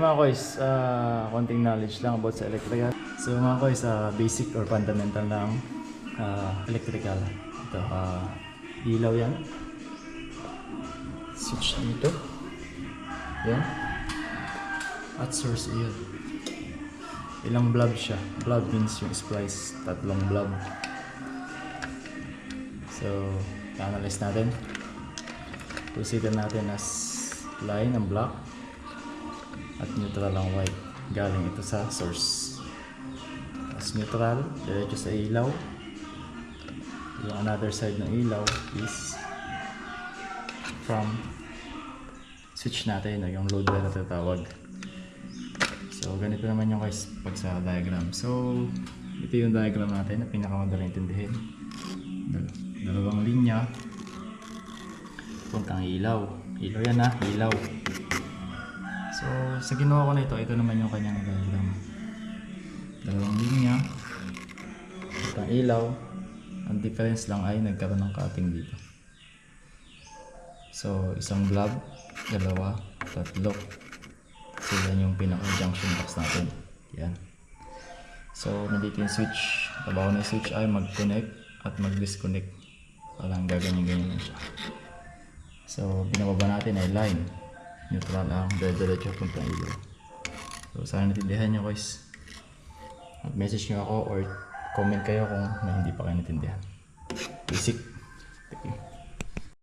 Mga koys, konting knowledge lang about sa electrical. So mga koys, basic or fundamental lang electrical. Ito, ilaw yan. Switch nito. Yan. At source yun. Ilang blob siya. Blob means yung splice. Tatlong blob. So, analyze natin. Consider natin as line ang black at neutral ang white. Galing ito sa source. As neutral, diretso sa ilaw. Yung another side ng ilaw is from switch natin, yung load wire na tatawag. So, ganito naman yung guys pag sa diagram. So, ito yung diagram natin na pinakamadaling intindihin. Dalawang linya. Puntang ilaw. Ilaw yan ha, ilaw. So, sa ginawa ko na ito naman yung kanyang diagram. Dalawang linya. Puntang ilaw. Ang difference lang ay nagkaroon ng cutting dito. So, isang blob, dalawa, tatlo. So, yan yung pinaka-junction box natin. Yan. So, nandito yung switch. Trabaho na yung switch ay mag-connect at mag-disconnect. Parang gaganyan-ganyan na siya. So, binababa natin ay line. Neutral lang, diretso puntang ilaw. So, sana natindihan nyo guys. Mag-message nyo ako or comment kayo kung may hindi pa kayo natindihan. Basic. Thank you.